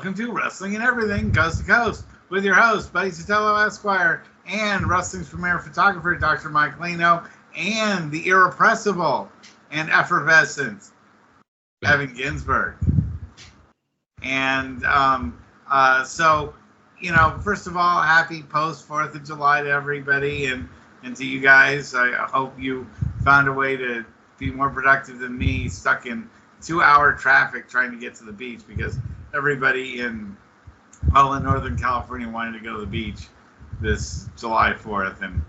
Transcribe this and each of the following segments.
welcome to Wrestling and Everything, Coast to Coast, with your host, Buddy Sotelo Esquire, and Wrestling's premier photographer, Dr. Mike Leno, and the irrepressible and effervescent Evan Ginsberg. And so, you know, first of all, happy post 4th of July to everybody and to you guys. I hope you found a way to be more productive than me, stuck in 2-hour traffic trying to get to the beach, because everybody in all in Northern California wanted to go to the beach this July 4th, and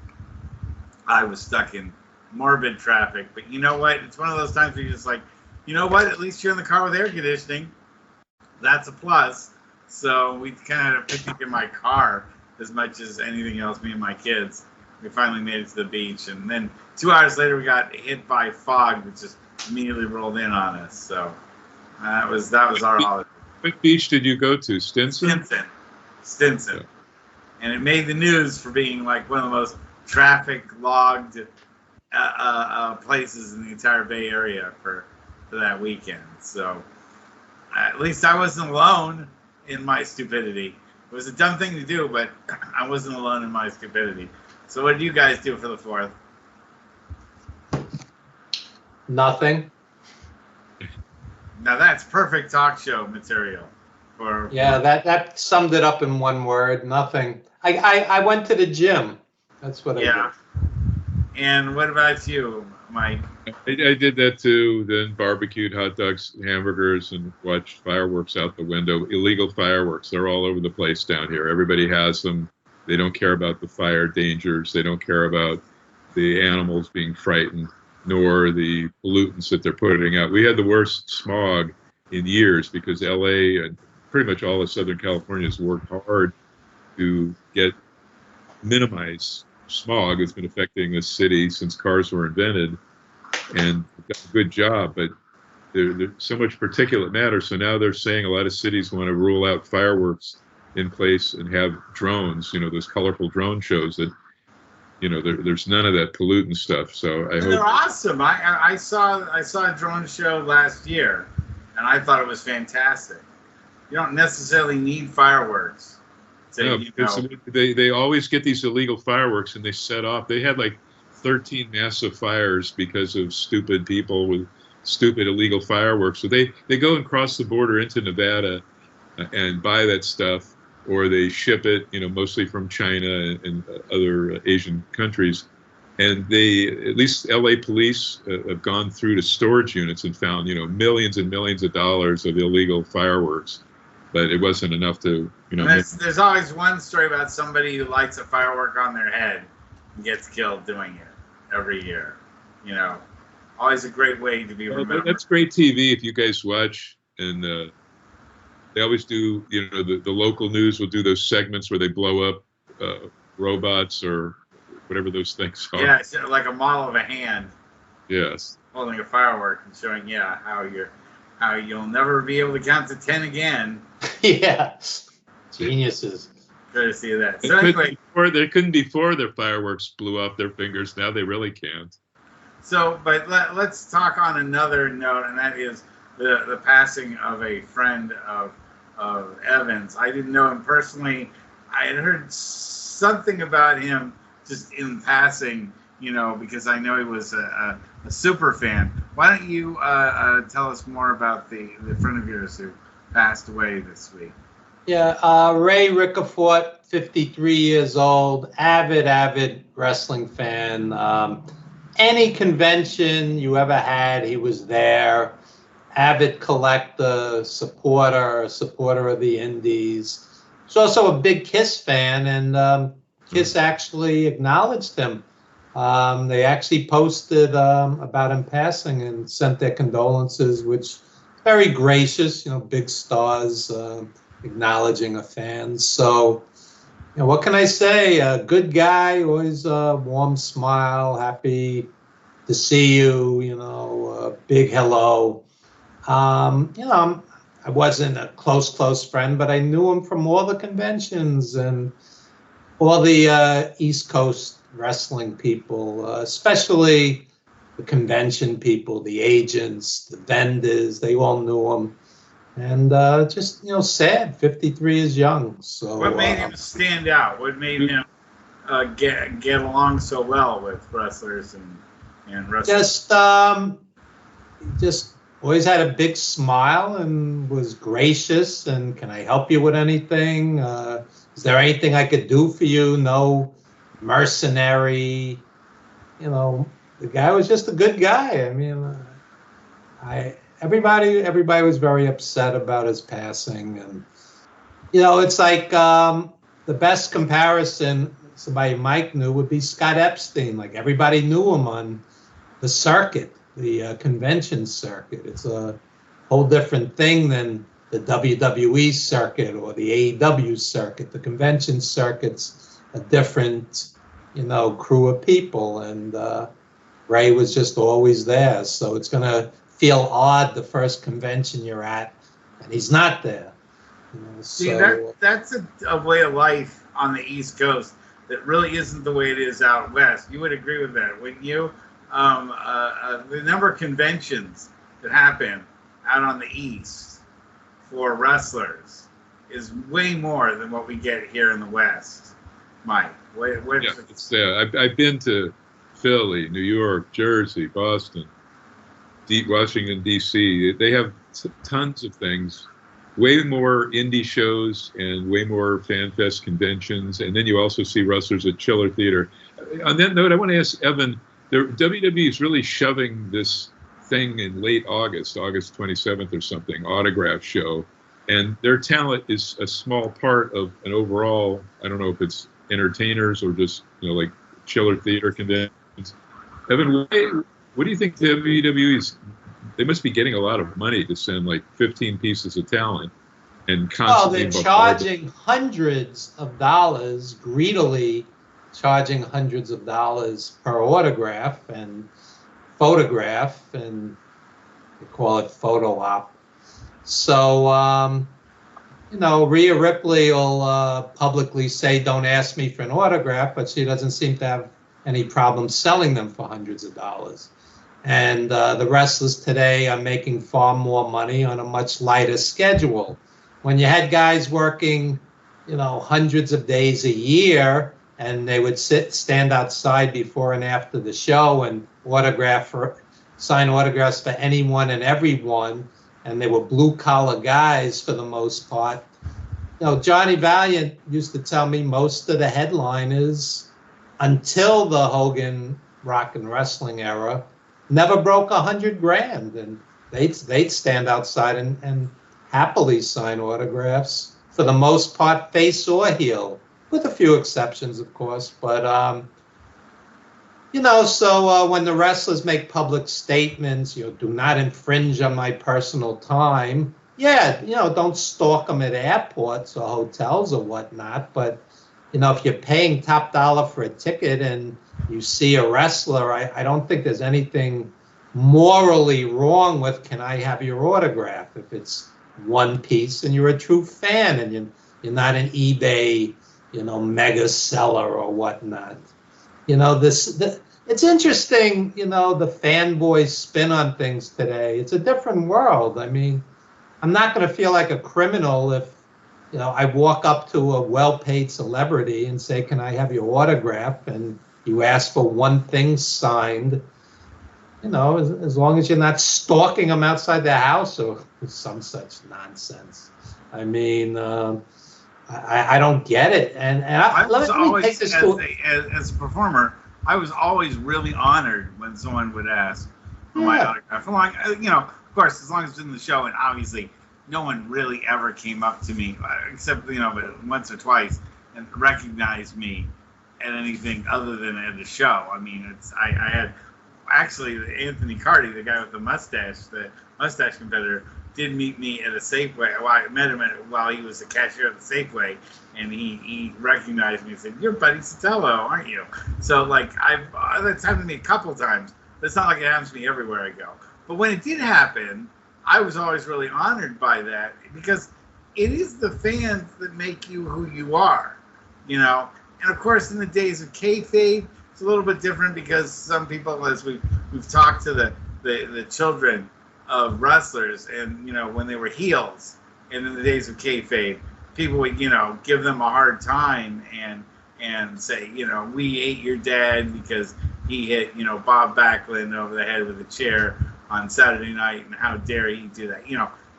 I was stuck in morbid traffic. But you know what? It's one of those times where you're just like, you know what? At least you're in the car with air conditioning. That's a plus. So we kind of had a picnic in my car as much as anything else, me and my kids. We finally made it to the beach, and then 2 hours later we got hit by fog, which just immediately rolled in on us. So that was our holiday. What beach did you go to? Stinson. Yeah. And it made the news for being like one of the most traffic-logged places in the entire Bay Area for that weekend. So at least I wasn't alone in my stupidity. It was a dumb thing to do, but I wasn't alone in my stupidity. So what did you guys do for the 4th? Nothing. Now that's perfect talk show material. That summed it up in one word. Nothing. I went to the gym. That's what I did. And what about you, Mike? I did that too. Then barbecued hot dogs, hamburgers, and watched fireworks out the window. Illegal fireworks. They're all over the place down here. Everybody has them. They don't care about the fire dangers. They don't care about the animals being frightened, nor the pollutants that they're putting out. We had the worst smog in years because LA and pretty much all of Southern California has worked hard to minimize smog. It's been affecting this city since cars were invented, and got a good job, but there's so much particulate matter. So now they're saying a lot of cities want to rule out fireworks in place and have drones, those colorful drone shows that, there's none of that pollutant stuff. So I hope they're awesome. I saw a drone show last year, and I thought it was fantastic. You don't necessarily need fireworks. They always get these illegal fireworks and they set off. They had like 13 massive fires because of stupid people with stupid illegal fireworks. So they go and cross the border into Nevada and buy that stuff, or they ship it, mostly from China and other Asian countries. And at least LA police have gone through to storage units and found, millions and millions of dollars of illegal fireworks. But it wasn't enough to, There's always one story about somebody who lights a firework on their head and gets killed doing it every year. Always a great way to be remembered. That's great TV if you guys watch. And they always do, the local news will do those segments where they blow up robots or whatever those things are. Yeah, it's like a model of a hand. Yes. Holding a firework and showing, how you'll never be able to count to 10 again. Yeah. Geniuses. Courtesy of that. So anyway, they couldn't before their fireworks blew off their fingers. Now they really can't. So, but let's talk on another note, and that is the passing of a friend of Evan's. I didn't know him personally. I had heard something about him just in passing, because I know he was a super fan. Why don't you tell us more about the friend of yours who passed away this week? Yeah, Ray Ricafort, 53 years old, avid wrestling fan. Any convention you ever had, he was there. Avid collector, supporter of the indies. He's also a big Kiss fan, and Kiss actually acknowledged him. They actually posted about him passing and sent their condolences, which very gracious, big stars acknowledging a fan. So, what can I say? A good guy, always a warm smile, happy to see you, a big hello. I wasn't a close friend, but I knew him from all the conventions and all the East Coast wrestling people, especially the convention people, the agents, the vendors. They all knew him. And just, sad. 53 is young. So what made him stand out? What made him get along so well with wrestlers and wrestlers? Just always had a big smile and was gracious. And can I help you with anything? Is there anything I could do for you? No mercenary. The guy was just a good guy. I mean, everybody was very upset about his passing, and it's like the best comparison somebody Mike knew would be Scott Epstein. Like, everybody knew him on the circuit, the convention circuit. It's a whole different thing than the WWE circuit or the AEW circuit. The convention circuit's a different, crew of people, and Ray was just always there. So it's going to feel odd the first convention you're at, and he's not there. See, that's a way of life on the East Coast that really isn't the way it is out west. You would agree with that, wouldn't you? The number of conventions that happen out on the East for wrestlers is way more than what we get here in the West. Mike, I've been to Philly, New York, Jersey, Boston, Washington, D.C. They have tons of things, way more indie shows and way more fan fest conventions. And then you also see wrestlers at Chiller Theater. On that note, I want to ask Evan, WWE is really shoving this thing in late August 27th or something, autograph show. And their talent is a small part of an overall, I don't know if it's entertainers or just, like Chiller Theater conventions. Evan, what do you think WWE is? They must be getting a lot of money to send like 15 pieces of talent and constantly. Oh, they're charging hundreds of dollars, greedily charging hundreds of dollars per autograph and photograph, and they call it photo op. So, Rhea Ripley will publicly say, "Don't ask me for an autograph," but she doesn't seem to have any problem selling them for hundreds of dollars. And the wrestlers today are making far more money on a much lighter schedule. When you had guys working, hundreds of days a year, and they would stand outside before and after the show and sign autographs for anyone and everyone, and they were blue-collar guys for the most part. Johnny Valiant used to tell me most of the headliners, until the Hogan Rock and Wrestling era, never broke $100,000, and they'd stand outside and happily sign autographs, for the most part, face or heel, with a few exceptions, of course. But so when the wrestlers make public statements, do not infringe on my personal time. Yeah, don't stalk them at airports or hotels or whatnot. But if you're paying top dollar for a ticket and you see a wrestler, I don't think there's anything morally wrong with, can I have your autograph? If it's one piece and you're a true fan and you're not an eBay, mega seller or whatnot. It's interesting, the fanboy spin on things today. It's a different world. I mean, I'm not going to feel like a criminal if, I walk up to a well-paid celebrity and say, can I have your autograph? And you ask for one thing signed, as long as you're not stalking them outside their house or some such nonsense. I mean, I don't get it. And let me take this as a performer, I was always really honored when someone would ask for my autograph. Of course, as long as it's in the show, and obviously no one really ever came up to me, except, once or twice, and recognized me at anything other than at a show. I mean, I had, actually, Anthony Cardi, the guy with the mustache competitor, did meet me at a Safeway. Well, I met him while he was the cashier at the Safeway, and he recognized me and said, "You're Buddy Sotelo, aren't you?" So, that's happened to me a couple times, but it's not like it happens to me everywhere I go. But when it did happen, I was always really honored by that, because it is the fans that make you who you are, And of course, in the days of kayfabe, it's a little bit different, because some people, as we've talked to the children of wrestlers, and when they were heels, and in the days of kayfabe, people would give them a hard time and say we ate your dad because he hit Bob Backlund over the head with a chair on Saturday night, and how dare he do that,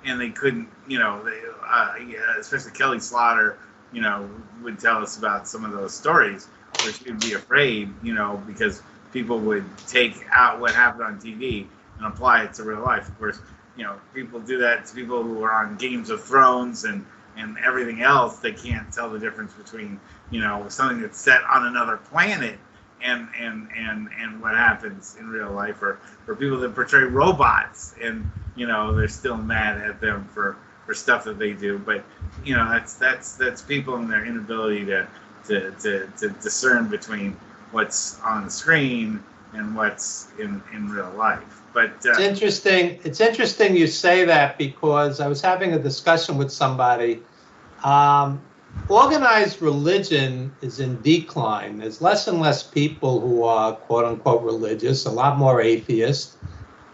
and they couldn't, especially Kelly Slaughter, would tell us about some of those stories where she would be afraid, because people would take out what happened on TV and apply it to real life. Of course, people do that to people who are on Games of Thrones and everything else. They can't tell the difference between, something that's set on another planet and what happens in real life, or people that portray robots and they're still mad at them for stuff that they do. But that's people and their inability to discern between what's on the screen and what's in real life. But it's interesting you say that, because I was having a discussion with somebody. Organized religion is in decline. There's less and less people who are quote unquote religious, a lot more atheists.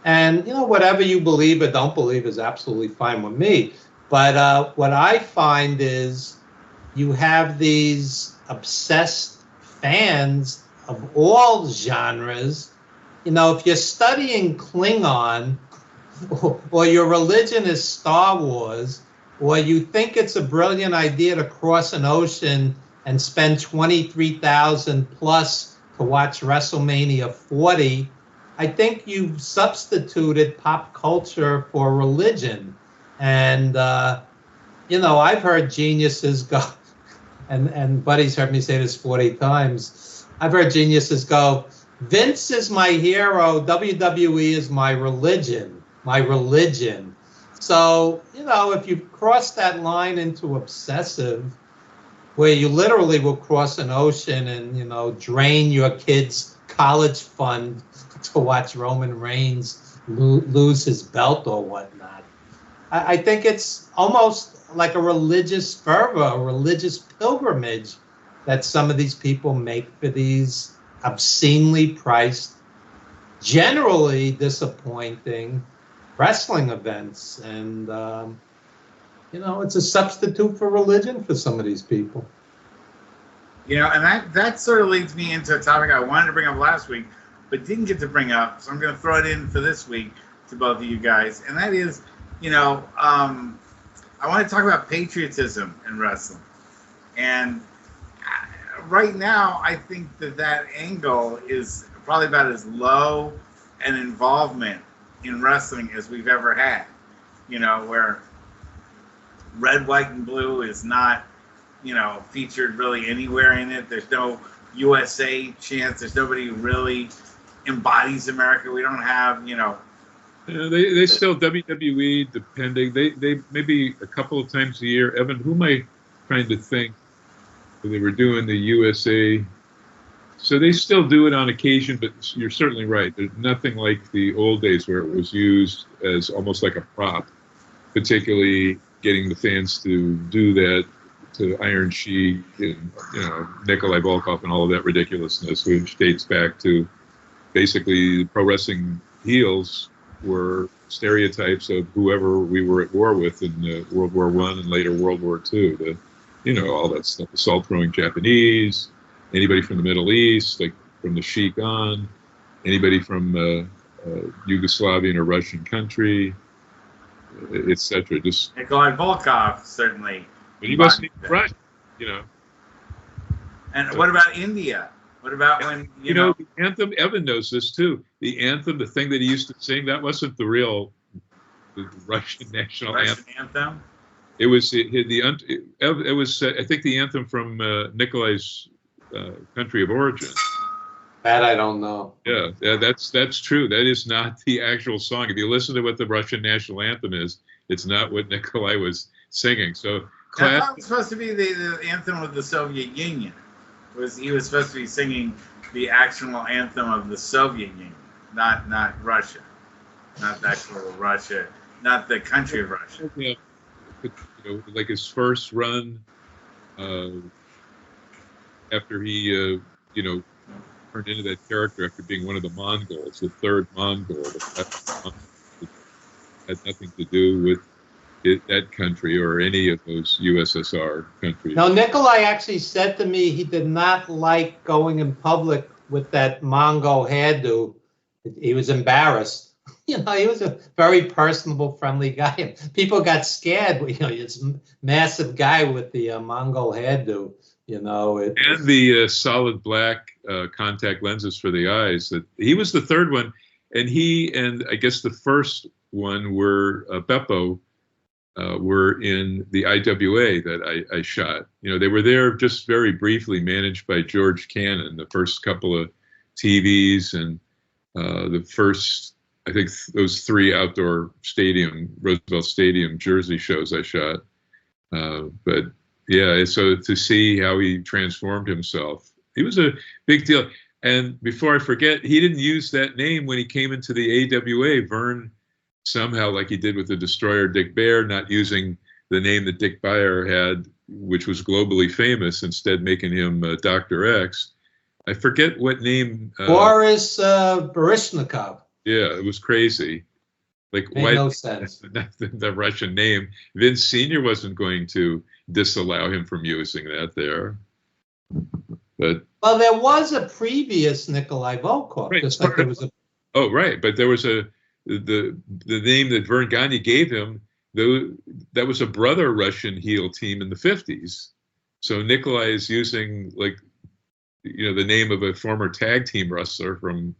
And whatever you believe or don't believe is absolutely fine with me. But what I find is you have these obsessed fans of all genres. If you're studying Klingon, or your religion is Star Wars, or you think it's a brilliant idea to cross an ocean and spend $23,000 plus to watch WrestleMania 40, I think you've substituted pop culture for religion. And I've heard geniuses go, and Buddy's heard me say this 40 times. I've heard geniuses go, Vince is my hero, WWE is my religion. So, if you cross that line into obsessive, where you literally will cross an ocean and, drain your kid's college fund to watch Roman Reigns lose his belt or whatnot, I think it's almost like a religious fervor, a religious pilgrimage that some of these people make for these obscenely priced, generally disappointing wrestling events. And it's a substitute for religion for some of these people. And that sort of leads me into a topic I wanted to bring up last week but didn't get to bring up, so I'm going to throw it in for this week to both of you guys, and that is, I want to talk about patriotism in wrestling. And right now, I think that angle is probably about as low an involvement in wrestling as we've ever had. Where red, white, and blue is not, featured really anywhere in it. There's no USA chants. There's nobody who really embodies America. We don't have, they still WWE, depending. They maybe a couple of times a year. Evan, who am I trying to think? They were doing the USA. So they still do it on occasion, but you're certainly right. There's nothing like the old days where it was used as almost like a prop, particularly getting the fans to do that to Iron Sheik and Nikolai Volkov and all of that ridiculousness, which dates back to basically pro wrestling heels were stereotypes of whoever we were at war with in World War I and later World War II. All that stuff, the salt-throwing Japanese, anybody from the Middle East, like from the Sheik on, anybody from Yugoslavian or Russian country, etc. Just Nikolai Volkov, certainly. But he wasn't even Russian, And so, what about India? What about when, the anthem, Evan knows this too. The anthem, the thing that he used to sing, that wasn't the Russian national anthem. It was it was I think the anthem from Nikolai's country of origin. That I don't know. Yeah, that's true. That is not the actual song. If you listen to what the Russian national anthem is, it's not what Nikolai was singing. So that was supposed to be the anthem of the Soviet Union. He was supposed to be singing the actual anthem of the Soviet Union, not Russia, not the actual Russia, not the country of Russia. Yeah. Like his first run after he, turned into that character after being one of the Mongols, the third Mongol. had nothing to do with that country or any of those USSR countries. No, Nikolai actually said to me he did not like going in public with that Mongo hairdo. He was embarrassed. He was a very personable, friendly guy. People got scared. This massive guy with the Mongo hairdo. And the solid black contact lenses for the eyes. That he was the third one, and he and I guess the first one were Beppo. Were in the IWA that I shot. They were there just very briefly, managed by George Cannon, the first couple of TVs and the first, I think, those 3 outdoor Roosevelt Stadium Jersey shows I shot. But yeah, so to see how he transformed himself, he was a big deal. And before I forget, he didn't use that name when he came into the AWA. Vern, somehow, like he did with the destroyer Dick Bear, not using the name that Dick Bear had, which was globally famous, instead making him Dr. X. I forget what name. Boris Baryshnikov. Yeah, it was crazy. Like, made no sense. The Russian name. Vince Sr. wasn't going to disallow him from using that there. But well, there was a previous Nikolai Volkov. Right, just like there was a. Oh, right, but there was the name that Vern Gagne gave him. That was a brother Russian heel team in the 50s. So Nikolai is using the name of a former tag team wrestler from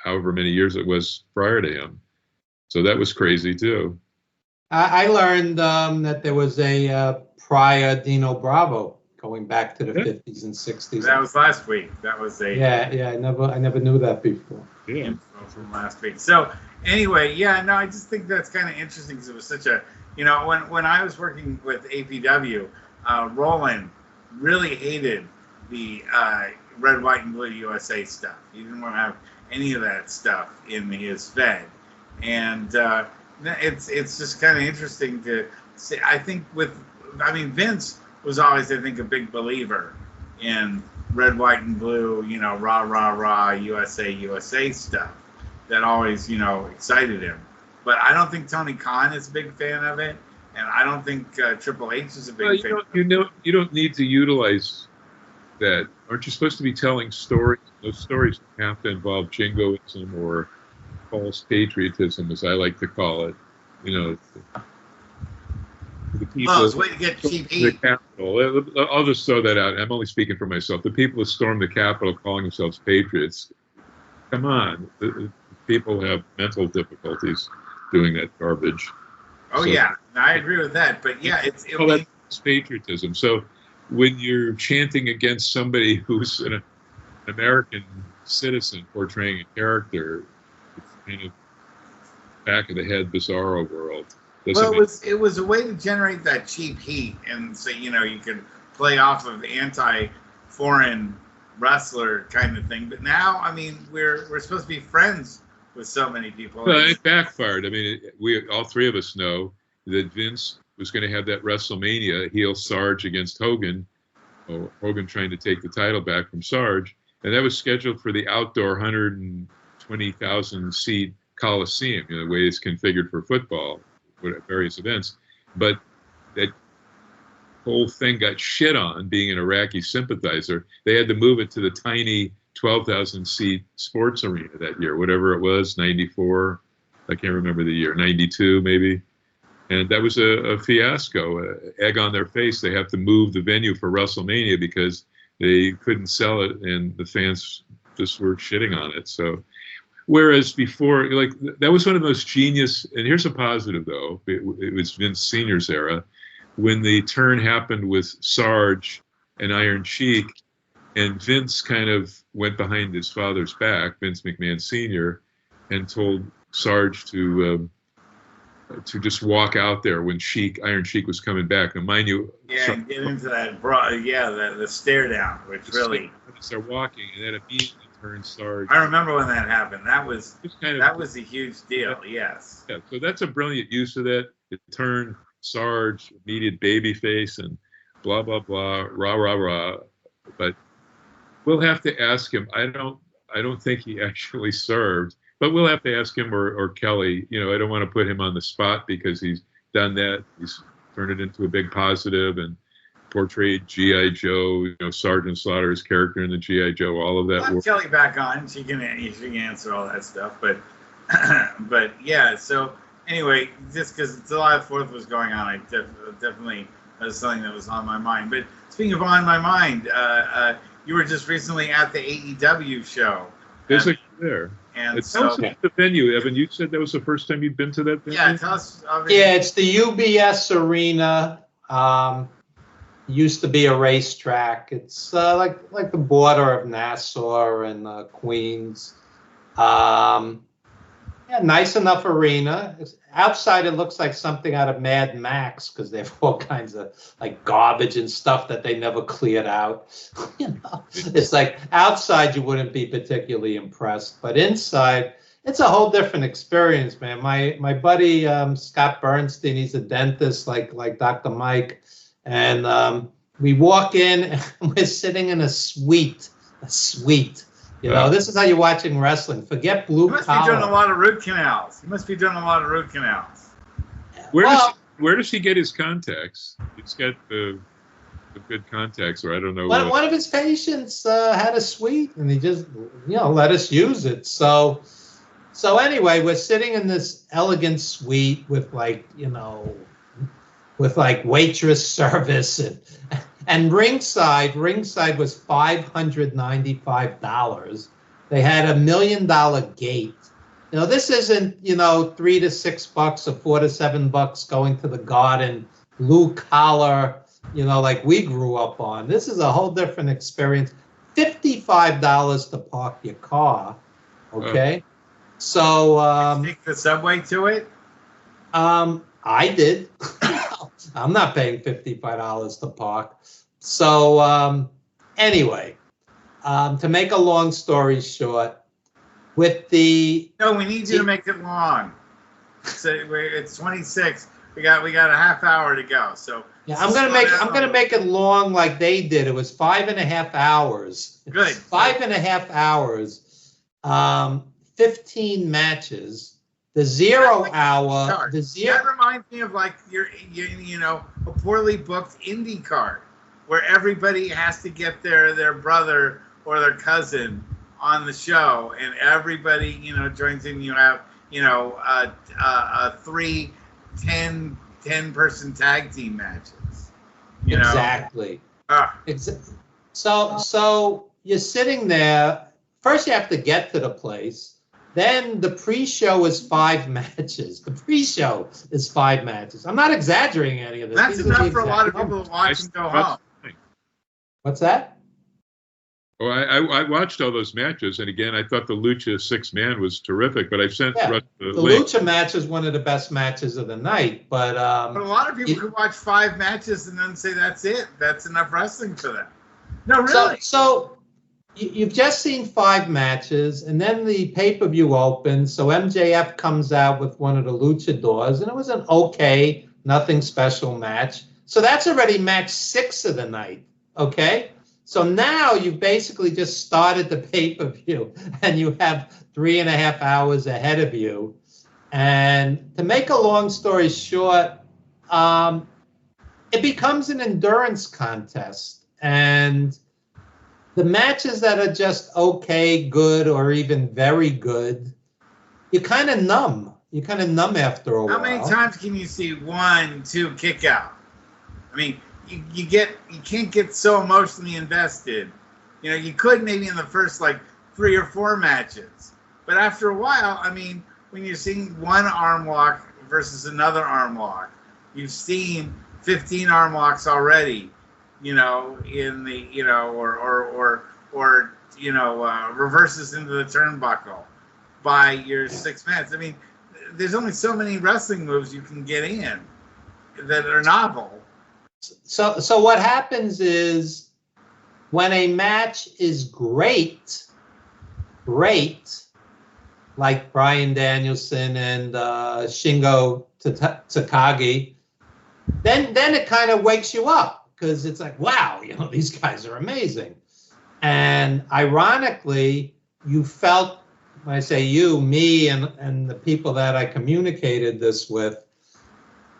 however many years it was prior to him. So that was crazy too. I learned that there was a prior Dino Bravo going back to the 50s and 60s. That was last week. That was a I never knew that before. Yeah, info from last week. So anyway, I just think that's kind of interesting because it was such a when I was working with APW, Roland really hated the red, white, and blue USA stuff. He didn't want to have any of that stuff in his Fed. And it's just kind of interesting to see. I think Vince was always, I think, a big believer in red, white, and blue, rah, rah, rah, USA stuff that always, excited him. But I don't think Tony Khan is a big fan of it. And I don't think Triple H is a big fan of it. You don't need to utilize that. Aren't you supposed to be telling stories? Those stories have to involve jingoism or false patriotism, as I like to call it. The people. It's a way to get cheap the Capitol. I'll just throw that out. I'm only speaking for myself. The people who stormed the Capitol calling themselves patriots. Come on, the people have mental difficulties doing that garbage. Oh, so, yeah, I agree with that. But yeah, it's patriotism. So when you're chanting against somebody who's an American citizen portraying a character, it's kind of back of the head bizarro world. It was a way to generate that cheap heat, and so you could play off of anti-foreign wrestler kind of thing. But now, we're supposed to be friends with so many people. Well, it backfired. We all 3 of us know that Vince was going to have that WrestleMania heel Sarge against Hogan. Hogan trying to take the title back from Sarge, and that was scheduled for the outdoor 120,000 seat Coliseum, the way it's configured for football, various events. But that whole thing got shit on, being an Iraqi sympathizer. They had to move it to the tiny 12,000 seat sports arena that year, whatever it was, 94. I can't remember the year, 92 maybe. And that was a fiasco, egg on their face. They have to move the venue for WrestleMania because they couldn't sell it, and the fans just were shitting on it. So, whereas before, that was one of the most genius. And here's a positive though: it was Vince Sr.'s era, when the turn happened with Sarge and Iron Sheik, and Vince kind of went behind his father's back, Vince McMahon Sr., and told Sarge to just walk out there when Iron Sheik was coming back. Now, mind you, get into that, the stare down, which really. They're walking, and then immediately turns Sarge. I remember when that happened. That was a huge deal. Yes. Yeah. So that's a brilliant use of that. It turned Sarge immediate babyface and blah blah blah, rah rah rah. But we'll have to ask him. I don't think he actually served. but we'll have to ask him or Kelly. You know, I don't want to put him on the spot because he's done that. He's turned it into a big positive and portrayed G.I. Joe, you know, Sergeant Slaughter's character in the G.I. Joe, all of that. I'll have Kelly back on. She can answer all that stuff. But but yeah, so anyway, just because July 4th was going on, I definitely was something that was on my mind. But speaking of on my mind, you were just recently at the AEW show. Physically there. And tell us about the venue, Evan. You said that was the first time you'd been to that venue? Yeah, tell us. Yeah, it's the UBS Arena. Used to be a racetrack. It's like the border of Nassau and Queens. Yeah, nice enough arena. Outside, it looks like something out of Mad Max because they have all kinds of like garbage and stuff that they never cleared out. You know, it's like outside you wouldn't be particularly impressed, but inside it's a whole different experience, man. My buddy Scott Bernstein, he's a dentist like Dr. Mike, and we walk in and we're sitting in a suite. You know, this is how you're watching wrestling. Forget blue collar. You must be doing a lot of root canals. Where does he get his contacts? He's got the good contacts, or I don't know. One of his patients had a suite, and he just, you know, let us use it. So anyway, we're sitting in this elegant suite with like, you know, with like waitress service and ringside was $595. They had $1 million gate. You know, this isn't, you know, $3 to $6 or $4 to $7 going to the Garden, blue collar, you know, like we grew up on. This is a whole different experience. $55 to park your car. Okay. So you take the subway to it? I did. I'm not paying $55 to park. So anyway, to make a long story short, with the no, we need you to make it long. So it's 26. We got a half hour to go. So yeah, I'm gonna make it long like they did. It was 5.5 hours. Good. 5.5 hours. 15 matches. The 0 hour. That reminds me of like you know, a poorly booked indie card where everybody has to get their brother or their cousin on the show, and everybody, you know, joins in. You have, you know, 3 10-person tag team matches. You know? Exactly. So you're sitting there. First, you have to get to the place. Then the pre-show is 5 matches. The pre-show is 5 matches. I'm not exaggerating any of this. That's enough for a lot of people to watch and go home. What's that? Oh, I watched all those matches, and again, I thought the Lucha 6-man was terrific. But I've sent the Lucha match is one of the best matches of the night. But a lot of people could watch 5 matches and then say that's it. That's enough wrestling for them. No, really. So you've just seen 5 matches, and then the pay-per-view opens. So MJF comes out with one of the luchadors, and it was an okay, nothing special match. So that's already match 6 of the night. Okay. So now you basically just started the pay-per-view and you have 3.5 hours ahead of you. And to make a long story short, it becomes an endurance contest. And the matches that are just okay, good, or even very good, you kind of numb. You kind of numb after a while. How many times can you see 1, 2 kick out? I mean, you can't get so emotionally invested. You know, you could maybe in the first like 3 or 4 matches, but after a while, I mean, when you're seeing one arm lock versus another arm lock, you've seen 15 arm locks already. You know, in the, you know, or you know, reverses into the turnbuckle by your 6 minutes. I mean, there's only so many wrestling moves you can get in that are novel. So what happens is when a match is great, like Bryan Danielson and Shingo Takagi, then it kind of wakes you up because it's like, wow, you know, these guys are amazing. And ironically, you felt when I say you, me, and the people that I communicated this with,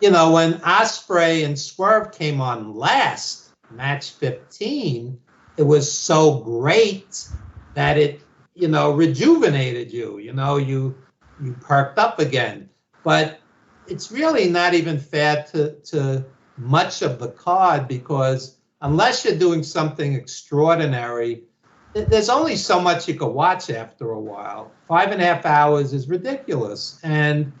you know, when Ospreay and Swerve came on last, match 15, it was so great that it, you know, rejuvenated you. You know, you perked up again. But it's really not even fair to much of the card, because unless you're doing something extraordinary, there's only so much you can watch after a while. 5.5 hours is ridiculous. And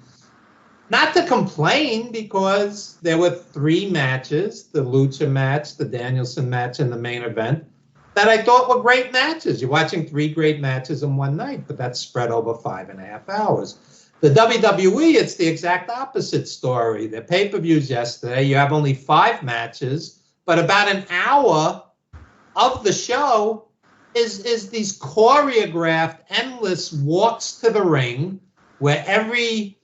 not to complain, because there were 3 matches, the Lucha match, the Danielson match, and the main event, that I thought were great matches. You're watching 3 great matches in one night, but that's spread over 5.5 hours. The WWE, it's the exact opposite story. The pay-per-views yesterday, you have only 5 matches, but about an hour of the show is these choreographed, endless walks to the ring, where every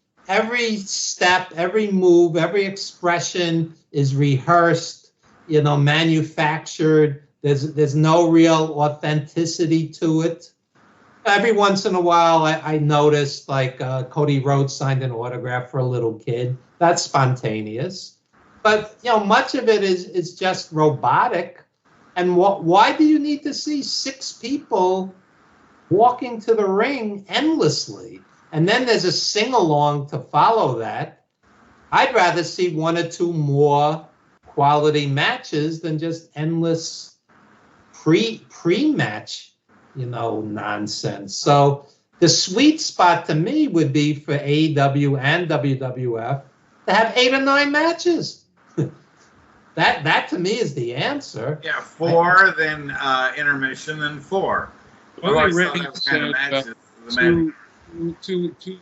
step, every move, every expression is rehearsed, you know, manufactured. There's no real authenticity to it. Every once in a while, I noticed, like, Cody Rhodes signed an autograph for a little kid. That's spontaneous. But, you know, much of it is just robotic. And why do you need to see 6 people walking to the ring endlessly? And then there's a sing-along to follow that. I'd rather see 1 or 2 more quality matches than just endless pre-match, you know, nonsense. So the sweet spot to me would be for AEW and WWF to have 8 or 9 matches. That to me is the answer. Yeah, 4, then intermission, then 4. Well, they said 2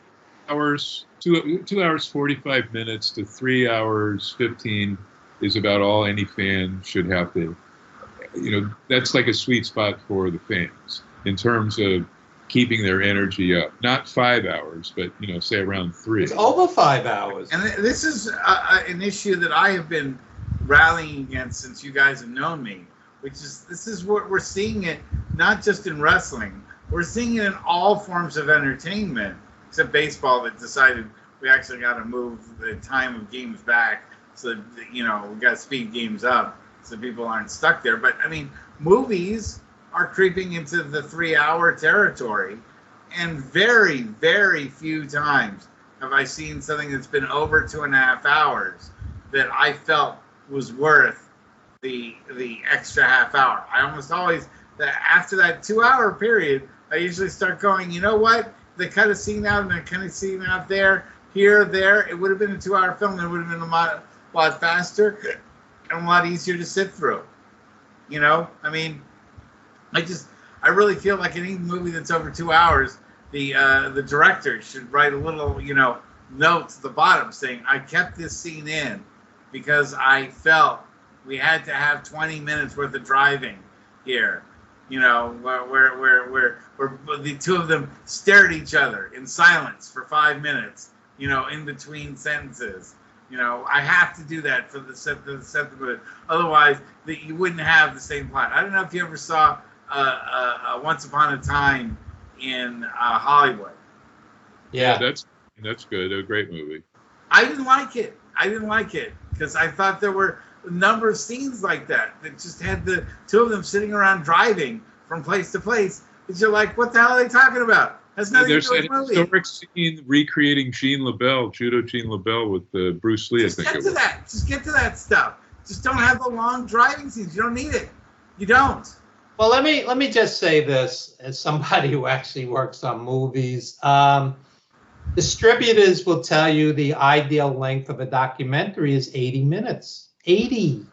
hours, 2 hours 45 minutes to 3 hours 15 is about all any fan should have to. You know, that's like a sweet spot for the fans in terms of keeping their energy up. Not 5 hours, but, you know, say around 3. It's over 5 hours. And this is an issue that I have been rallying against since you guys have known me, which is, this is what we're seeing it not just in wrestling, we're seeing it in all forms of entertainment, except baseball that decided we actually got to move the time of games back, so that, you know, we got to speed games up so people aren't stuck there. But I mean, movies are creeping into the 3-hour territory, and very, very few times have I seen something that's been over 2.5 hours that I felt was worth the extra half hour. I almost always, after that 2-hour period, I usually start going, you know what? They cut a scene out and they cut a scene out there, here, there. It would have been a 2-hour film. It would have been a lot faster and a lot easier to sit through. You know, I mean, I really feel like in any movie that's over 2 hours, the director should write a little, you know, note at the bottom saying, I kept this scene in because I felt we had to have 20 minutes worth of driving here. You know, where the 2 of them stare at each other in silence for 5 minutes, you know, in between sentences. You know, I have to do that for the movie. Otherwise, you wouldn't have the same plot. I don't know if you ever saw Once Upon a Time in Hollywood. Yeah, that's good. A great movie. I didn't like it because I thought there were a number of scenes like that just had the 2 of them sitting around driving from place to place. And you're like, what the hell are they talking about? That's nothing to do with the movie. There's an historic scene recreating Judo Gene LaBelle with Bruce Lee. Just get to that stuff. Just don't have the long driving scenes. You don't need it. You don't. Well, let me just say this as somebody who actually works on movies. Distributors will tell you the ideal length of a documentary is 80 minutes. 80.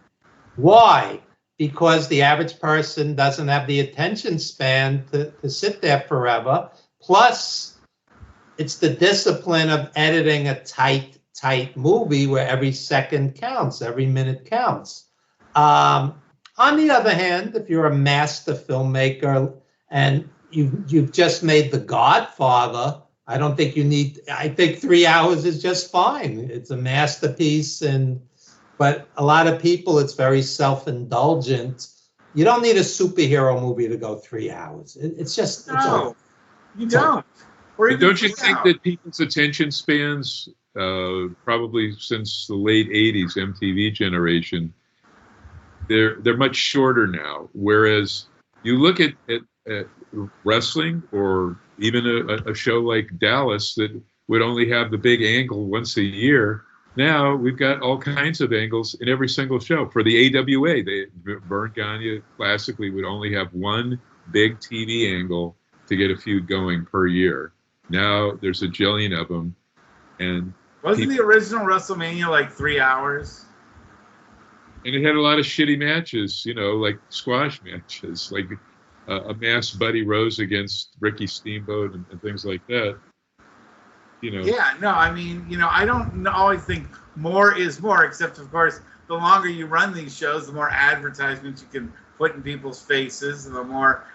Why? Because the average person doesn't have the attention span to sit there forever. Plus, it's the discipline of editing a tight movie where every second counts, every minute counts. On the other hand, if you're a master filmmaker and you've just made The Godfather, I don't think you need. I think 3 hours is just fine. It's a masterpiece, but a lot of people, it's very self-indulgent. You don't need a superhero movie to go 3 hours. It's just no, you don't. Or even don't you think that people's attention spans, probably since the late '80s MTV generation, they're much shorter now? Whereas you look at wrestling, or even a show like Dallas that would only have the big angle once a year. Now we've got all kinds of angles in every single show. For the AWA, Vern Gagne classically would only have one big TV angle to get a feud going per year. Now there's a jillion of them. And wasn't the original WrestleMania like 3 hours? And it had a lot of shitty matches, like squash matches, like a masked Buddy Rose against Ricky Steamboat and things like that. Yeah, no, I mean, I don't always think more is more, except, of course, the longer you run these shows, the more advertisements you can put in people's faces, and the more,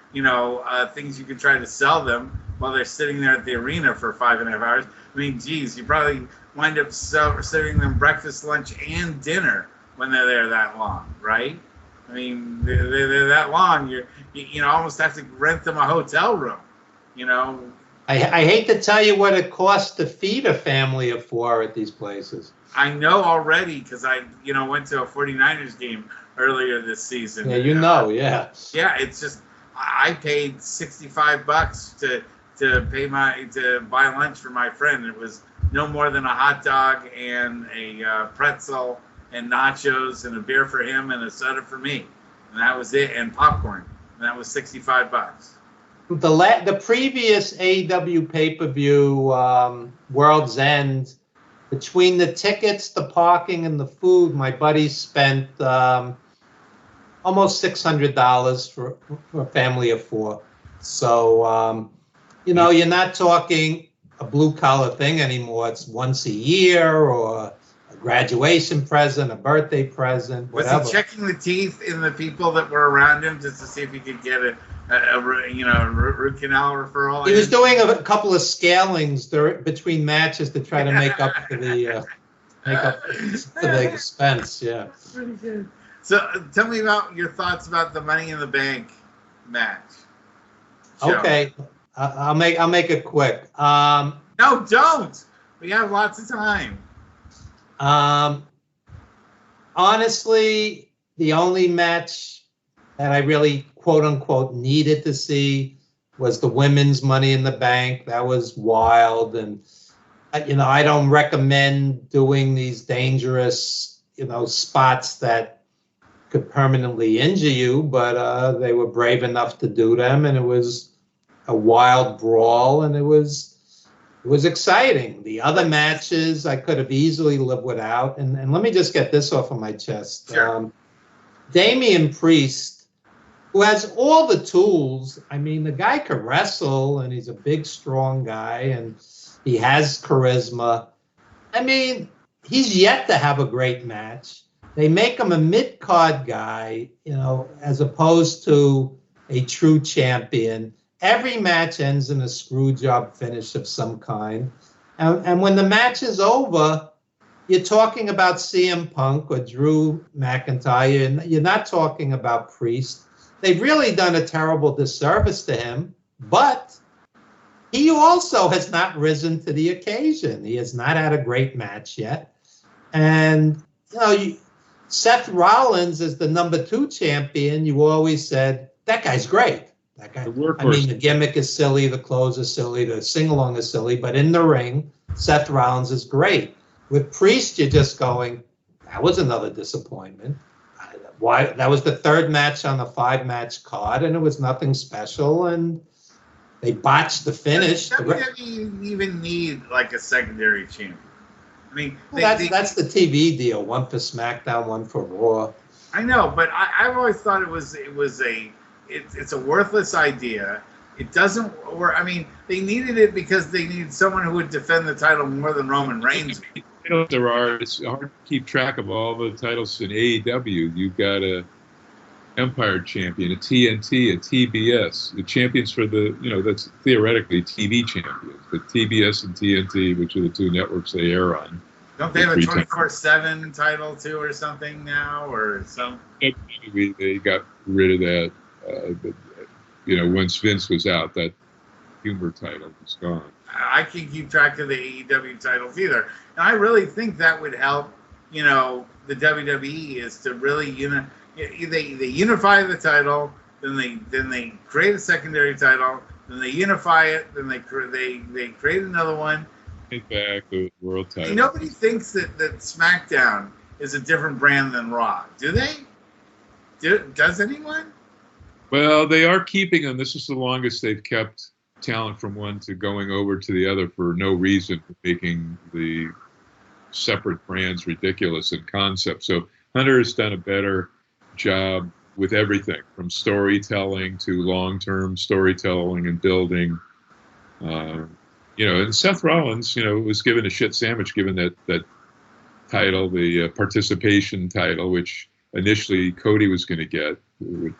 things you can try to sell them while they're sitting there at the arena for 5.5 hours. I mean, geez, you probably wind up serving them breakfast, lunch, and dinner when they're there that long, right? I mean, they're that long, you almost have to rent them a hotel room, I hate to tell you what it costs to feed a family of 4 at these places. I know already because I, went to a 49ers game earlier this season. Yeah, yeah. Yeah, it's just I paid $65 to buy lunch for my friend. It was no more than a hot dog and a pretzel and nachos and a beer for him and a soda for me, and that was it, and popcorn, and that was $65. The previous AEW pay-per-view, World's End, between the tickets, the parking, and the food, my buddies spent almost $600 for a family of 4. So, you're not talking a blue-collar thing anymore. It's once a year, or a graduation present, a birthday present, whatever. Was he checking the teeth in the people that were around him just to see if he could get a root canal referral? He was doing a couple of scalings between matches to try to make up for the expense. Yeah. That's pretty good. So, tell me about your thoughts about the Money in the Bank match. Okay, I'll make it quick. No, don't. We have lots of time. Honestly, the only match that I really, quote unquote, needed to see was the women's Money in the Bank. That was wild. And, I don't recommend doing these dangerous, spots that could permanently injure you, but they were brave enough to do them. And it was a wild brawl, and it was exciting. The other matches I could have easily lived without. And let me just get this off of my chest. Sure. Damian Priest, who has all the tools. I mean, the guy could wrestle, and he's a big, strong guy, and he has charisma. I mean, he's yet to have a great match. They make him a mid-card guy, as opposed to a true champion. Every match ends in a screw job finish of some kind. And when the match is over, you're talking about CM Punk or Drew McIntyre, and you're not talking about Priest. They've really done a terrible disservice to him, but he also has not risen to the occasion. He has not had a great match yet. And, Seth Rollins is the number 2 champion. You always said, that guy's great. That guy. I mean, the gimmick is silly, the clothes are silly, the sing-along is silly, but in the ring, Seth Rollins is great. With Priest, you're just going, that was another disappointment. Why? That was the 3rd match on the 5-match card, and it was nothing special, and they botched the finish. WWE even need like a secondary champion? I mean, that's the TV deal. One for SmackDown, one for Raw. I know, but I've always thought it's a worthless idea. It doesn't work. I mean, they needed it because they needed someone who would defend the title more than Roman Reigns. It's hard to keep track of all the titles in AEW. You've got a Empire champion, a TNT, a TBS, the champions for that's theoretically TV champions, but TBS and TNT, which are the 2 networks they air on. Don't they have a 24/7 title too, or something now, or some? They got rid of that, but once Vince was out, that humor title is gone. I can't keep track of the AEW titles either. And I really think that would help, the WWE is to really, they unify the title, then they create a secondary title, then they unify it, then they create another one. Take back the world title. Nobody thinks that SmackDown is a different brand than Raw, do they? Does anyone? Well, they are keeping them. This is the longest they've kept talent from one to going over to the other for no reason, making the separate brands ridiculous in concept. So Hunter has done a better job with everything from storytelling to long-term storytelling and building. And Seth Rollins, was given a shit sandwich given that title, the participation title, which initially Cody was going to get.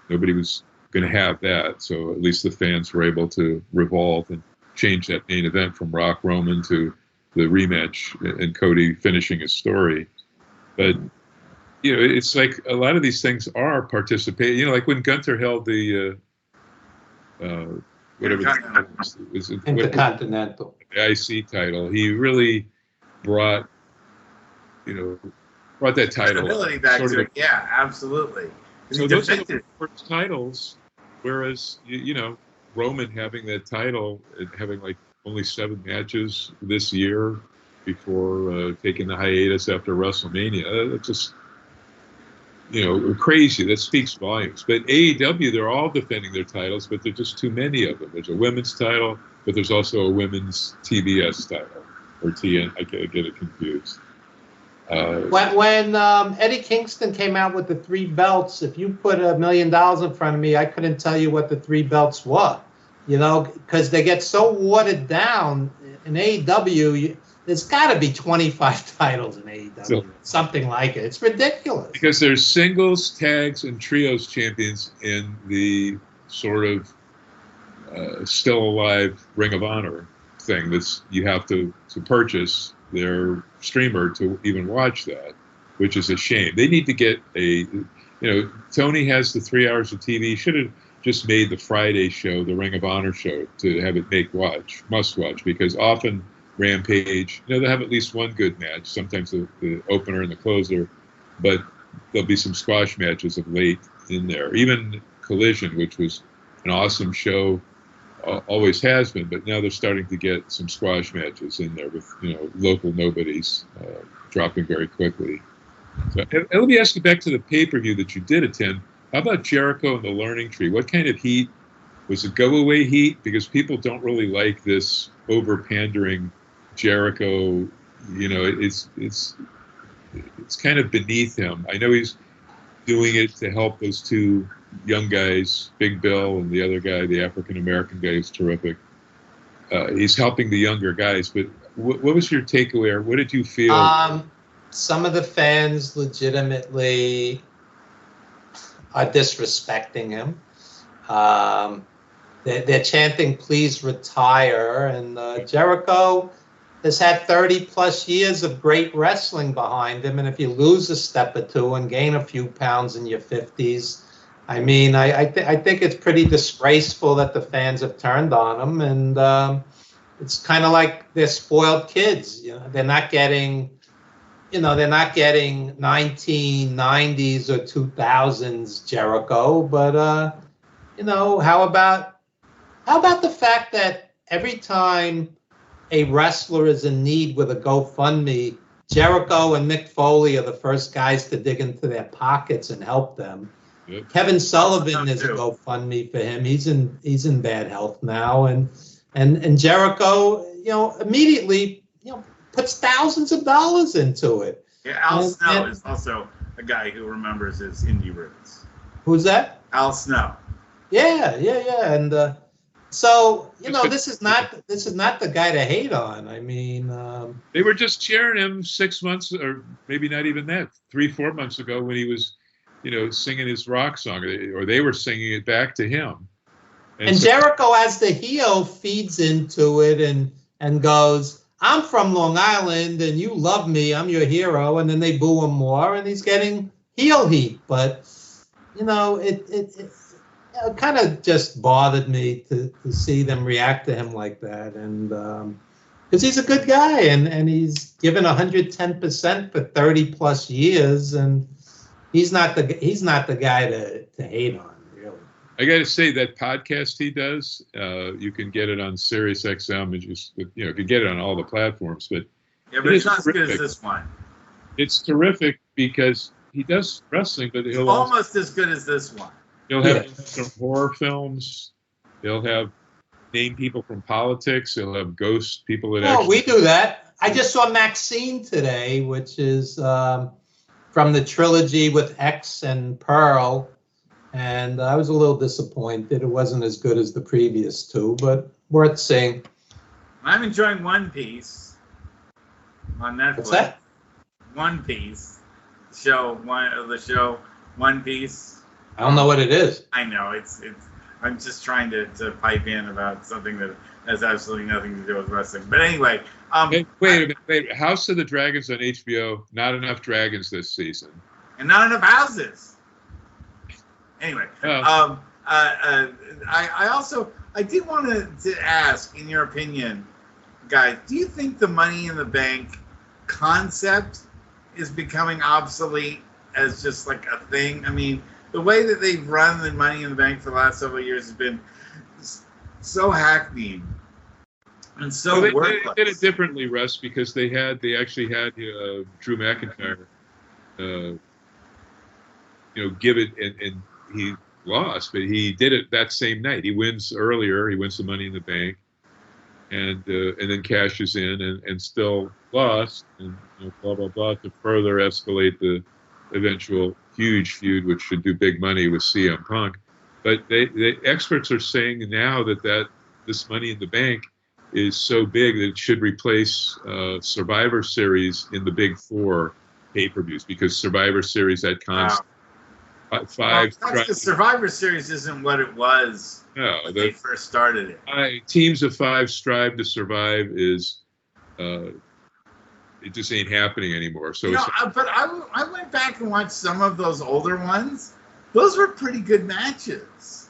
Nobody was going to have that, so at least the fans were able to revolve and change that main event from Rock Roman to the rematch and Cody finishing his story. But it's like a lot of these things are participating. Like when Gunther held the Intercontinental the IC title, he really brought that title back to it. Yeah, absolutely. So those are the first titles, whereas Roman having that title and having like only 7 matches this year before taking the hiatus after WrestleMania. That's just crazy. That speaks volumes. But AEW, they're all defending their titles, but there's just too many of them. There's a women's title, but there's also a women's TBS title or TN. I get it confused. When Eddie Kingston came out with the 3 belts, if you put $1 million in front of me, I couldn't tell you what the 3 belts were, because they get so watered down in AEW. There's got to be 25 titles in AEW, something like it. It's ridiculous. Because there's singles, tags, and trios champions in the sort of still alive Ring of Honor thing that's you have to purchase their streamer to even watch that, which is a shame. They need to get Tony has the 3 hours of TV. Should have just made the Friday show, the Ring of Honor show, to have it must watch, because often Rampage, they have at least one good match, sometimes the opener and the closer, but there'll be some squash matches of late in there. Even Collision, which was an awesome show, always has been, but now they're starting to get some squash matches in there with local nobodies dropping very quickly. So, and let me ask you back to the pay-per-view that you did attend. How about Jericho and the Learning Tree? What kind of heat? Was it go-away heat? Because people don't really like this over-pandering Jericho. It's kind of beneath him. I know he's doing it to help those 2 young guys, Big Bill and the other guy, the African-American guy, is terrific. He's helping the younger guys, but what was your takeaway, or what did you feel? Some of the fans legitimately are disrespecting him. They're chanting, "Please retire," and Jericho has had 30-plus years of great wrestling behind him, and if you lose a step or 2 and gain a few pounds in your 50s, I mean, I think it's pretty disgraceful that the fans have turned on him, and it's kind of like they're spoiled kids. They're not getting, they're not getting 1990s or 2000s Jericho, but how about the fact that every time a wrestler is in need with a GoFundMe, Jericho and Mick Foley are the first guys to dig into their pockets and help them. Yep. Kevin Sullivan is a GoFundMe for him. He's in bad health now, and Jericho, immediately, puts thousands of dollars into it. Yeah, Al Snow is also a guy who remembers his indie roots. Who's that? Al Snow. Yeah, and so this is not the guy to hate on. I mean, they were just cheering him 6 months, or maybe not even that, 3-4 months ago when he was, singing his rock song, or they were singing it back to him. And so Jericho, as the heel, feeds into it and goes, "I'm from Long Island, and you love me. I'm your hero." And then they boo him more, and he's getting heel heat. But it kind of just bothered me to see them react to him like that, and because he's a good guy, and he's given 110% for 30 plus years, and he's not the guy to hate on, really. I got to say, that podcast he does, you can get it on Sirius XM, and just, you can get it on all the platforms. But yeah, but it's not as good as this one. It's terrific because he does wrestling, but he'll almost as good as this one. He'll have some horror films. He'll have name people from politics. He'll have ghost people that. Oh, we do that. I just saw Maxine today, which is from the trilogy with X and Pearl, and I was a little disappointed. It wasn't as good as the previous two, but worth seeing. I'm enjoying One Piece on Netflix. What's that? One Piece. The show One Piece. I don't know what it is. I know it's. I'm just trying to pipe in about something that has absolutely nothing to do with wrestling. But anyway, wait a minute. House of the Dragons on HBO. Not enough dragons this season. And not enough houses. Anyway, I did want to ask, in your opinion, guys, do you think the Money in the Bank concept is becoming obsolete as just like a thing? I mean, the way that they've run the Money in the Bank for the last several years has been so hackneyed and so worthless. They did it differently, Russ, because they actually had Drew McIntyre, give it, and he lost, but he did it that same night. He wins earlier. He wins the Money in the Bank, and then cashes in and still lost, and blah blah blah, to further escalate the eventual huge feud, which should do big money with CM Punk. But the experts are saying now that this Money in the Bank is so big that it should replace Survivor Series in the Big Four pay-per-views, because Survivor Series had constant the Survivor Series isn't what it was when they first started it. Teams of 5 strive to survive is it just ain't happening anymore. So, but I went back and watched some of those older ones. Those were pretty good matches.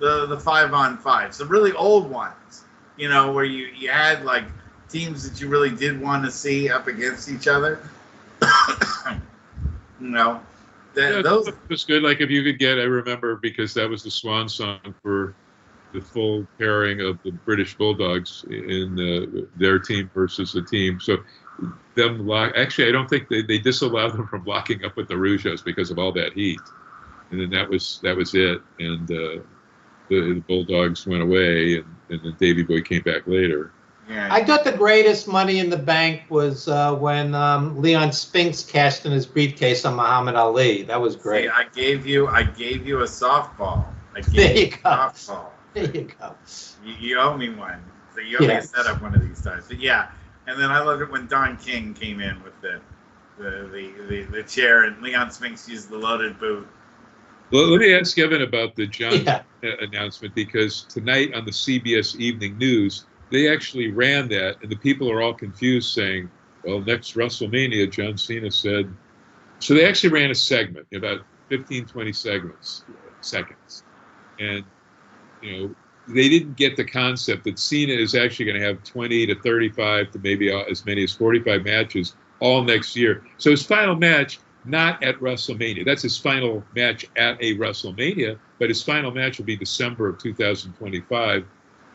The 5-on-5s, the really old ones. Where you had like teams that you really did want to see up against each other. Those was good. Like, if you could get, I remember, because that was the swan song for the full pairing of the British Bulldogs in their team versus the team. So actually, I don't think they disallowed them from locking up with the Rougeos because of all that heat. And then that was it. And the Bulldogs went away, and then Davey Boy came back later. Yeah. I thought the greatest Money in the Bank was when Leon Spinks cashed in his briefcase on Muhammad Ali. That was great. See, I gave you a softball. There you go. You owe me one. So you owe me a setup one of these times. But yeah, and then I loved it when Don King came in with the chair, and Leon Spinks used the loaded boot. Well, let me ask Kevin about the John announcement, because tonight on the CBS Evening News, they actually ran that, and the people are all confused, saying, well, next WrestleMania, John Cena said. So they actually ran a segment, about 15, 20 seconds. And, they didn't get the concept that Cena is actually going to have 20 to 35 to maybe as many as 45 matches all next year. So his final match, not at WrestleMania. That's his final match at a WrestleMania, but his final match will be December of 2025.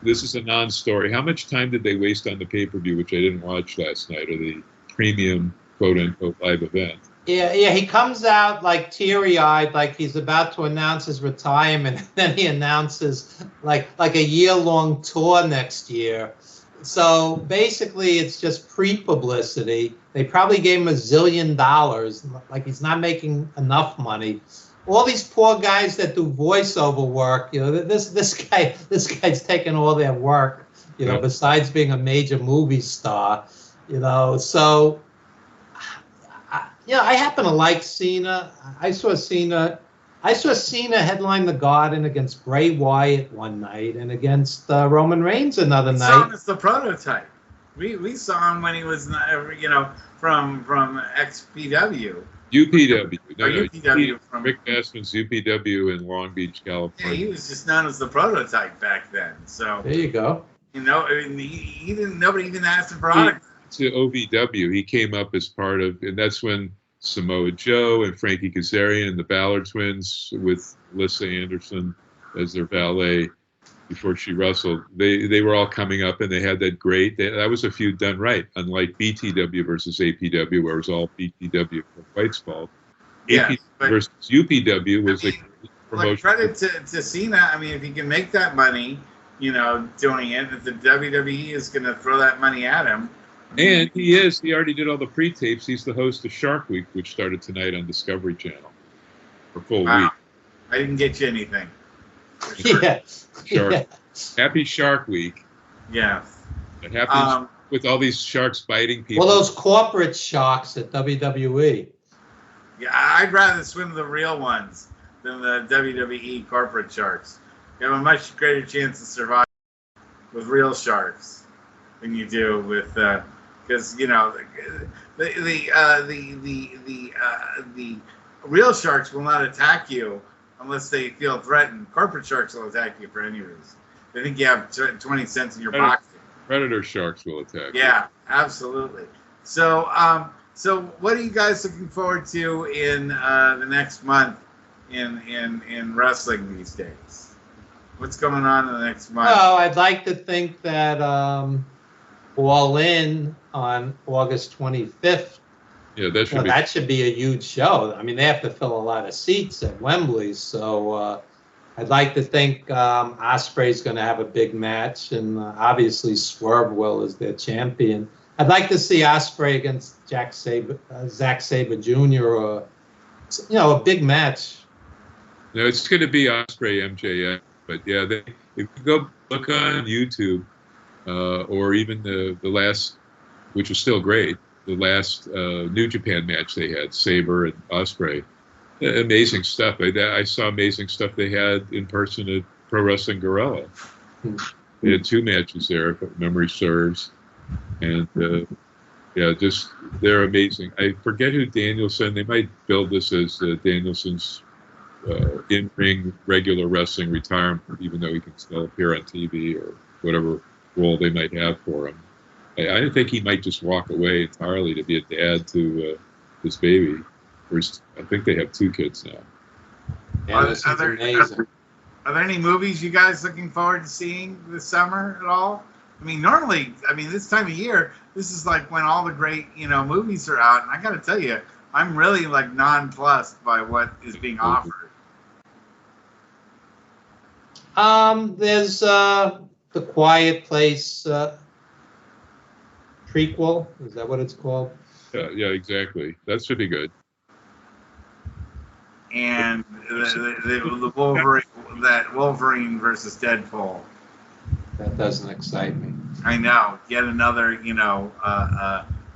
This is a non-story. How much time did they waste on the pay-per-view, which I didn't watch last night, or the premium quote-unquote live event? Yeah, he comes out like teary-eyed, like he's about to announce his retirement, and then he announces like a year-long tour next year. So basically, it's just pre-publicity. They probably gave him $1 zillion, like he's not making enough money. All these poor guys that do voiceover work, this guy's taking all their work, besides being a major movie star, So, I happen to like Cena. I saw Cena headline the Garden against Bray Wyatt one night, and against Roman Reigns another night. Saw him as the prototype. We saw him when he was, from XPW. UPW. or UPW from Rick Bassman's UPW in Long Beach, Yeah, California. he was just known as the prototype back then. So There you go. you know, I mean, he didn't. Nobody even asked him for autographs. To OVW, he came up as part of, and that's when Samoa Joe and Frankie Kazarian and the Ballard twins with Alyssa Anderson as their valet before she wrestled. They were all coming up, and they had that that was a feud done right, unlike BTW versus APW, where it was all BTW for White's fault. Yeah, APW versus UPW was a promotion. Like, credit to Cena. I mean, if he can make that money, you know, doing it, if the WWE is going to throw that money at him. And he already did all the pre-tapes. He's the host of Shark Week, which started tonight on Discovery Channel for full week. I didn't get you anything. Yeah. Shark. Yeah. Happy Shark Week. Yeah. It happens with all these sharks biting people. Well, those corporate sharks at WWE. Yeah, I'd rather swim the real ones than the WWE corporate sharks. You have a much greater chance of surviving with real sharks than you do with, because you know, the real sharks will not attack you unless they feel threatened. Corporate sharks will attack you for any reason. They think you have 20 cents in your pocket. Predator sharks will attack. Yeah, absolutely. So, so what are you guys looking forward to in the next month in wrestling these days? What's going on in the next month? Well, I'd like to think that All In on August 25th. Yeah, that should be a huge show. I mean, they have to fill a lot of seats at Wembley, so I'd like to think Ospreay's going to have a big match, and obviously Swerve will as their champion. I'd like to see Ospreay against Zack Sabre Jr. or a big match. No, it's going to be Ospreay MJF, but yeah, if you go look on YouTube or even the last, which was still great, the last New Japan match they had, Sabre and Ospreay. Amazing stuff. I saw amazing stuff they had in person at Pro Wrestling Guerrilla. They had 2 matches there, if memory serves. And, they're amazing. I forget who Danielson, they might build this as Danielson's in-ring regular wrestling retirement, even though he can still appear on TV or whatever role they might have for him. I think he might just walk away entirely to be a dad to his baby. I think they have 2 kids now. Yeah, this is amazing. Are there any movies you guys looking forward to seeing this summer at all? I mean, normally, this time of year, this is like when all the great, movies are out. And I got to tell you, I'm really like nonplussed by what is being offered. There's The Quiet Place prequel. Is that what it's called? Yeah, exactly. That should be good. And the Wolverine versus Deadpool. That doesn't excite me. I know. Yet another,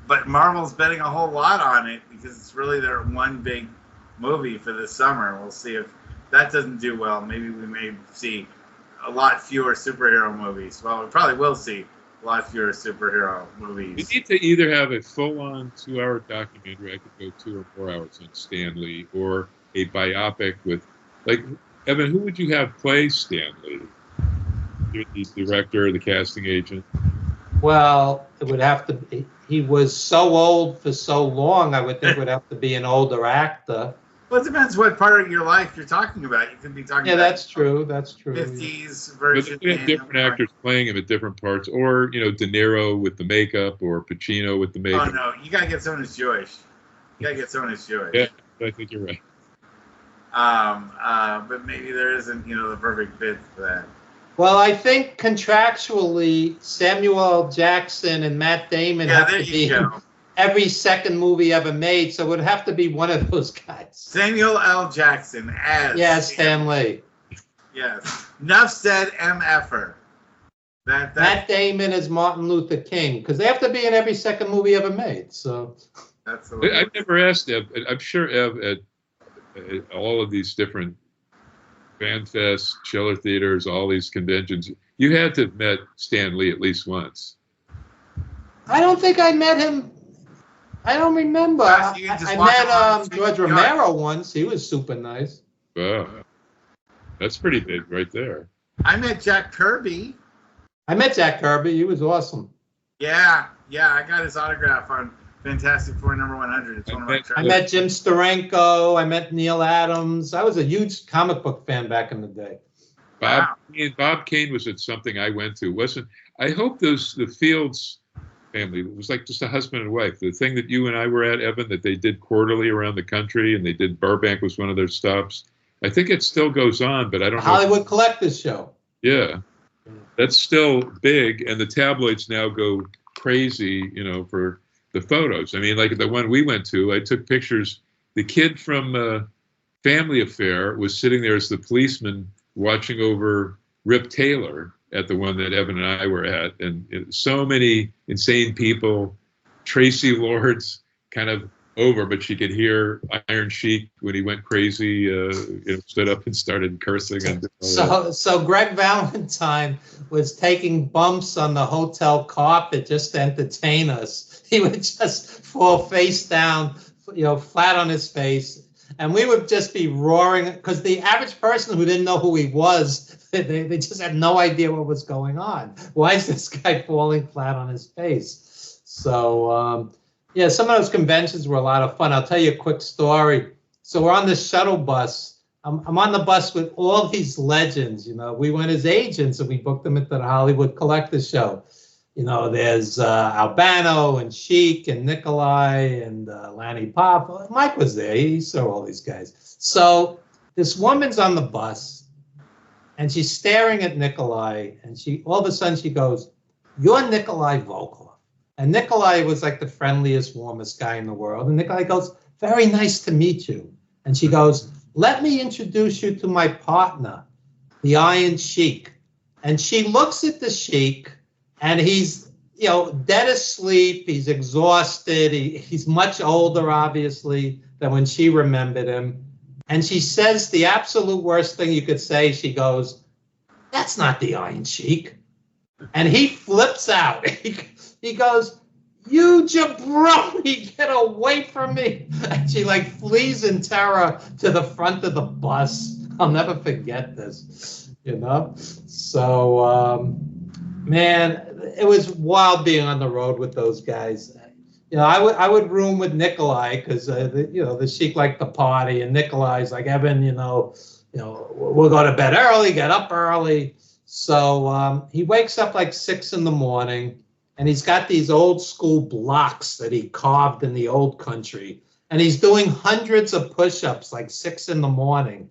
but Marvel's betting a whole lot on it because it's really their one big movie for this summer. We'll see if that doesn't do well. Maybe we may see a lot fewer superhero movies. Well, we probably will see a lot fewer superhero movies. You need to either have a full-on 2-hour documentary. I could go 2 or 4 hours on Stan Lee, or a biopic with, like, Evan, who would you have play Stan Lee? You're the director, the casting agent. Well, it would have to be. He was so old for so long. I would think it would have to be an older actor. Well, it depends what part of your life you're talking about. You could be talking about. Yeah, that's true. That's true. 50s version. But they have different actors playing him at different parts, or De Niro with the makeup, or Pacino with the makeup. Oh no, you gotta get someone who's Jewish. Yeah, I think you're right. But maybe there isn't, the perfect fit for that. Well, I think contractually, Samuel L. Jackson and Matt Damon have to be in every second movie ever made, so it would have to be one of those guys. Samuel L. Jackson as Stan Lee. Yes. Enough said, MFer. Matt Damon as Martin Luther King, because they have to be in every second movie ever made. So I've never asked Ev. I'm sure Ev at all of these different fan fests, chiller theaters, all these conventions, you had to have met Stan Lee at least once. I don't think I met him I don't remember. Yes, you can just I walk met around and George shake the Romero once. He was super nice. Wow. That's pretty big right there. I met Jack Kirby. I met Jack Kirby. He was awesome. Yeah, I got his autograph on Fantastic Four number 100. It's one of my I met Jim Steranko. I met Neil Adams. I was a huge comic book fan back in the day. Bob Kane was at something I went to. I hope the Fields family, it was like just a husband and wife. The thing that you and I were at, Evan, that they did quarterly around the country, and they did Burbank was one of their stops. I think it still goes on, but I don't know. Hollywood Collectors Show. Yeah. That's still big, and the tabloids now go crazy, for the photos. I mean, like the one we went to, I took pictures. The kid from Family Affair was sitting there as the policeman watching over Rip Taylor at the one that Evan and I were at. And so many insane people. Tracy Lords kind of over, but she could hear Iron Sheik when he went crazy, stood up and started cursing. And so Greg Valentine was taking bumps on the hotel carpet just to entertain us. He would just fall face down, flat on his face. And we would just be roaring because the average person who didn't know who he was, they just had no idea what was going on. Why is this guy falling flat on his face? So, some of those conventions were a lot of fun. I'll tell you a quick story. So we're on the shuttle bus. I'm on the bus with all these legends. We went as agents and we booked them at the Hollywood Collectors Show. There's Albano and Sheik and Nikolai and Lanny Pop. Mike was there. He saw all these guys. So this woman's on the bus and she's staring at Nikolai, and all of a sudden she goes, "You're Nikolai Volkov." And Nikolai was like the friendliest, warmest guy in the world. And Nikolai goes, "Very nice to meet you." And she goes, "Let me introduce you to my partner, the Iron Sheik." And she looks at the Sheik, and he's, dead asleep. He's exhausted. He's much older, obviously, than when she remembered him. And she says the absolute worst thing you could say. She goes, "That's not the Iron Sheik." And he flips out. He goes, "You jabroni, get away from me." And she flees in terror to the front of the bus. I'll never forget this, So, man, it was wild being on the road with those guys. I would room with Nikolai because, the Sheik liked to party, and Nikolai's like, "Evan, we'll go to bed early, get up early." So he wakes up like 6 a.m, and he's got these old school blocks that he carved in the old country. And he's doing hundreds of push-ups like 6 a.m.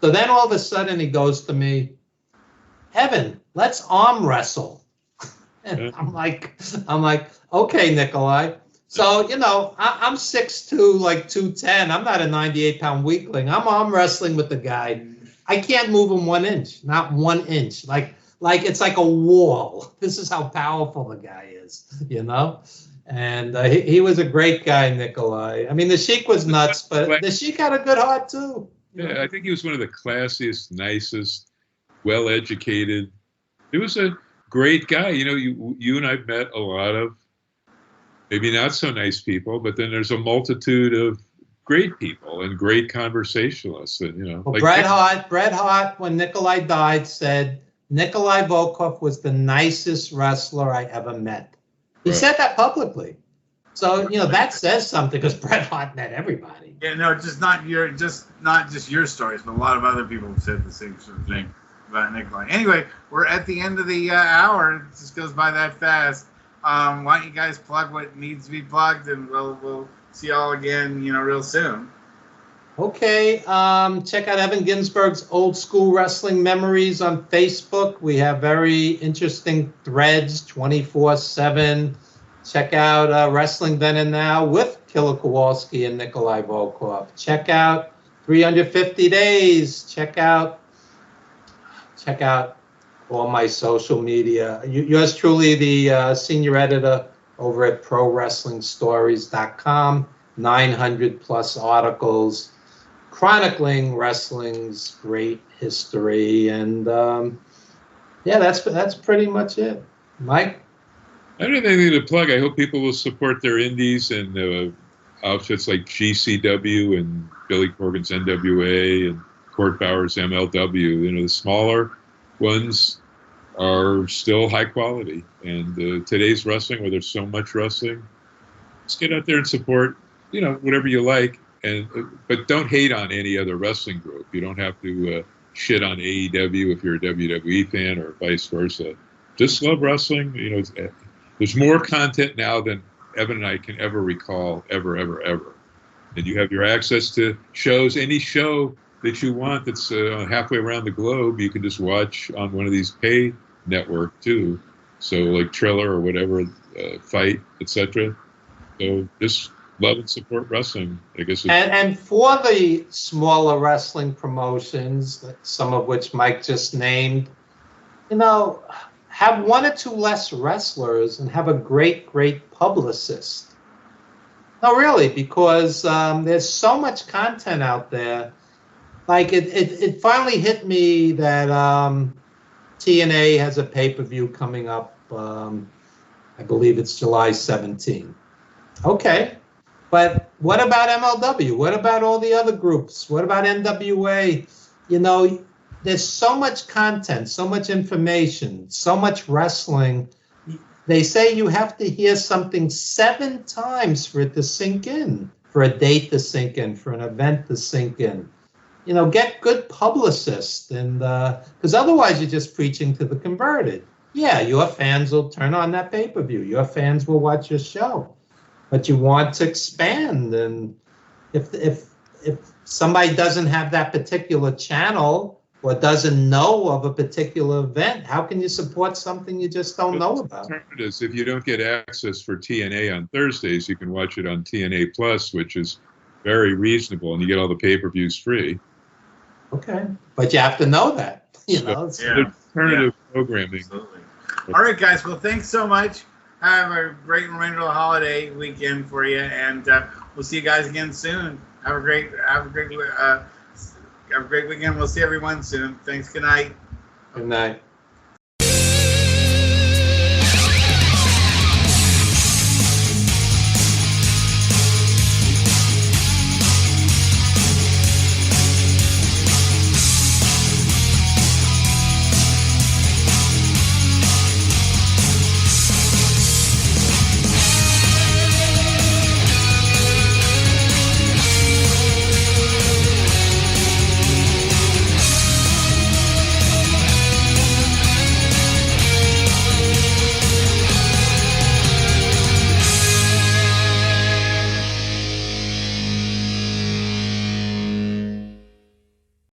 So then all of a sudden he goes to me, "Evan, let's arm wrestle." And I'm like, "Okay, Nikolai." So, I'm 6'2", like 210. I'm not a 98-pound weakling. I'm arm wrestling with the guy. I can't move him 1 inch, not 1 inch. Like it's like a wall. This is how powerful the guy is, And he was a great guy, Nikolai. I mean, the Sheik was nuts, but the Sheik had a good heart too. Yeah, I think he was one of the classiest, nicest, well-educated. He was a great guy. You and I've met a lot of maybe not so nice people, but then there's a multitude of great people and great conversationalists. And Bret Hart, when Nikolai died, said Nikolai Volkov was the nicest wrestler I ever met. He said that publicly. So that says something because Bret Hart met everybody. Yeah, no, not just your stories, but a lot of other people have said the same sort of thing about Nikolai. Anyway, we're at the end of the hour. It just goes by that fast. Why don't you guys plug what needs to be plugged, and we'll see y'all again, real soon. Okay, check out Evan Ginsberg's Old School Wrestling Memories on Facebook. We have very interesting threads 24/7. Check out Wrestling Then and Now with Killer Kowalski and Nikolai Volkov. Check out 350 Days. Check out all my social media. Yours truly, the senior editor over at ProWrestlingStories.com. 900 plus articles chronicling wrestling's great history, and that's pretty much it. Mike? I don't have anything to plug. I hope people will support their indies and outfits like GCW and Billy Corgan's NWA and Court Bauer's MLW. You know, the smaller ones are still high quality. And today's wrestling, where there's so much wrestling, just get out there and support, you know, whatever you like. But don't hate on any other wrestling group. You don't have to shit on AEW if you're a WWE fan or vice versa. Just love wrestling. You know, there's more content now than Evan and I can ever recall, ever. And you have your access to shows. Any show that you want that's halfway around the globe, you can just watch on one of these pay network too. So like Triller or whatever, Fight, etc. So just love and support wrestling, I guess. And for the smaller wrestling promotions, some of which Mike just named, you know, have one or two less wrestlers and have a great publicist. No, really, because there's so much content out there. Like it finally hit me that TNA has a pay-per-view coming up. I believe it's July 17th. Okay, but what about MLW? What about all the other groups? What about NWA? You know, there's so much content, so much information, so much wrestling. They say you have to hear something 7 times for it to sink in, for a date to sink in, for an event to sink in. You know, get good publicists, and because otherwise you're just preaching to the converted. Yeah, your fans will turn on that pay-per-view. Your fans will watch your show, but you want to expand. And if somebody doesn't have that particular channel or doesn't know of a particular event, how can you support something you just don't know about? Alternatives. If you don't get access for TNA on Thursdays, you can watch it on TNA Plus, which is very reasonable, and you get all the pay-per-views free. Okay, but you have to know that. You know, alternative programming. Absolutely. All right, guys. Well, thanks so much. Have a great remainder of the holiday weekend for you, and we'll see you guys again soon. Have a great weekend. We'll see everyone soon. Thanks. Good night. Good night.